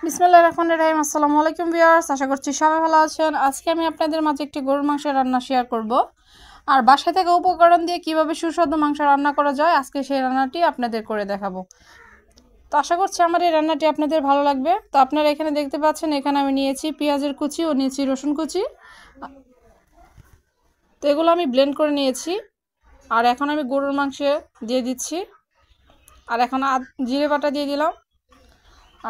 বিসমিল্লাহির রহমানির রহিম। আসসালামু আলাইকুম ভিউয়ার্স, আশা করছি সবাই ভালো আছেন। আজকে আমি আপনাদের মাঝে একটি গরুর মাংসের রান্না শেয়ার করব, আর বাসা থেকে উপকরণ দিয়ে কিভাবে সুস্বাদু মাংস রান্না করা যায় আজকে সেই রান্নাটি আপনাদের করে দেখাবো। তো আশা করছি আমার এই রান্নাটি আপনাদের ভালো লাগবে। তো আপনারা এখানে দেখতে পাচ্ছেন, এখানে আমি নিয়েছি পেঁয়াজের কুচি ও নিয়েছি রসুন কুচি। তো এগুলো আমি ব্লেন্ড করে নিয়েছি, আর এখন আমি গরুর মাংসে দিয়ে দিচ্ছি। আর এখন জিরে বাটা দিয়ে দিলাম,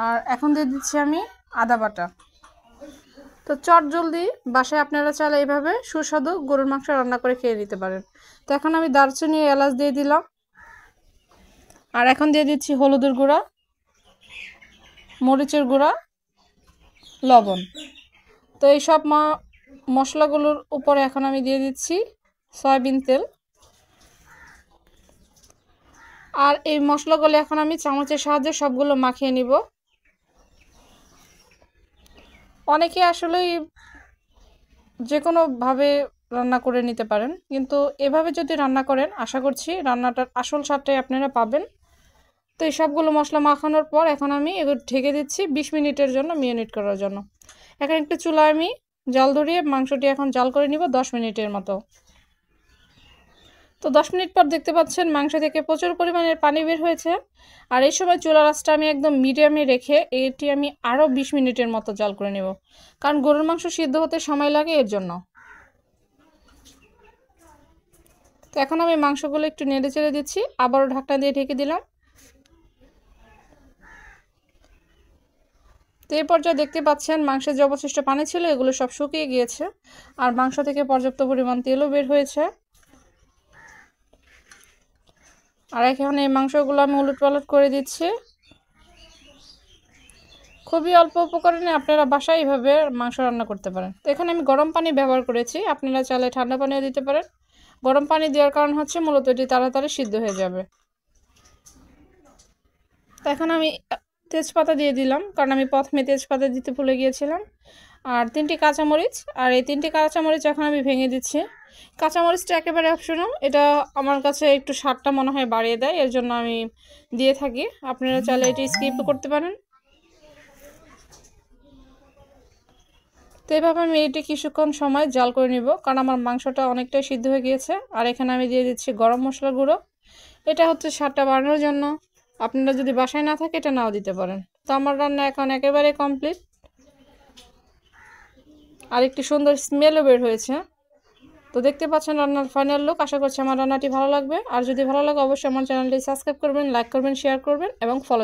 আর এখন দিয়ে দিচ্ছি আমি আদা বাটা। তো চট জলদি বাসায় আপনারা চাইলে এইভাবে সুস্বাদু গরুর মাংস রান্না করে খেয়ে নিতে পারেন। তো এখন আমি দারচিনি এলাচ দিয়ে দিলাম, আর এখন দিয়ে দিচ্ছি হলুদের গুঁড়া, মরিচের গুঁড়া, লবণ। তো এই সব মশলাগুলোর উপরে এখন আমি দিয়ে দিচ্ছি সয়াবিন তেল। আর এই মশলাগুলো এখন আমি চামচের সাহায্যে সবগুলো মাখিয়ে নিব। অনেকে আসলেই যে কোনোভাবে রান্না করে নিতে পারেন, কিন্তু এভাবে যদি রান্না করেন আশা করছি রান্নাটার আসল স্বাদটাই আপনারা পাবেন। তো এই সবগুলো মশলা মাখানোর পর এখন আমি এগুলো ঢেকে দিচ্ছি 20 মিনিটের জন্য, মেরিনেট করার জন্য। এখন একটু চুলায় আমি জাল ধরিয়ে মাংসটি এখন জাল করে নিব 10 মিনিটের মতো। তো 10 মিনিট পর দেখতে পাচ্ছেন মাংস থেকে প্রচুর পরিমাণের পানি বের হয়েছে। আর এই সময় চুলার আঁচটা আমি একদম মিডিয়ামে রেখে এটি আমি আরও 20 মিনিটের মতো জাল করে নেব, কারণ গরুর মাংস সিদ্ধ হতে সময় লাগে এর জন্য। তো এখন আমি মাংসগুলো একটু নেড়ে চেড়ে দিচ্ছি, আবারও ঢাকনা দিয়ে ঢেকে দিলাম। তো এই পর্যায়ে দেখতে পাচ্ছেন মাংসের যে অবশিষ্ট পানি ছিল এগুলো সব শুকিয়ে গিয়েছে, আর মাংস থেকে পর্যাপ্ত পরিমাণ তেলও বের হয়েছে। আর এখন এই মাংসগুলো আমি উলটপালট করে দিচ্ছি। খুবই অল্প উপকরণে আপনারা বাসায় এইভাবে মাংস রান্না করতে পারেন। তো এখানে আমি গরম পানি ব্যবহার করেছি, আপনারা চাইলে ঠান্ডা পানিও দিতে পারেন। গরম পানি দেওয়ার কারণ হচ্ছে মূলত এটি তাড়াতাড়ি সিদ্ধ হয়ে যাবে। তো এখন আমি তেজপাতা দিয়ে দিলাম, কারণ আমি প্রথমে তেজপাতা দিতে ভুলে গিয়েছিলাম। আর 3টি কাঁচামরিচ, আর এই 3টি কাঁচামরিচ এখন আমি ভেঙে দিচ্ছি। কাঁচামরিচটা একেবারে অপশনাল, এটা আমার কাছে একটু স্বাদটা মনে হয় বাড়িয়ে দেয়, এর জন্য আমি দিয়ে থাকি। আপনারা চাইলে এটি স্কিপ করতে পারেন। তো এভাবে আমি এটি কিছুক্ষণ সময় জাল করে নিব, কারণ আমার মাংসটা অনেকটাই সিদ্ধ হয়ে গিয়েছে। আর এখানে আমি দিয়ে দিচ্ছি গরম মশলা গুঁড়ো, এটা হচ্ছে স্বাদটা বাড়ানোর জন্য। আপনারা যদি বাসায় না থাকে এটা নাও দিতে পারেন। তো আমার রান্না এখন একেবারে কমপ্লিট, আর একটি সুন্দর স্মেলও বের হয়েছে। তো দেখতে পাচ্ছেন রান্নার ফাইনাল লুক। আশা করছি আমার রান্নাটি ভালো লাগবে, আর যদি ভালো লাগে অবশ্যই আমার চ্যানেলটি সাবস্ক্রাইব করবেন, লাইক করবেন, শেয়ার করবেন এবং ফলো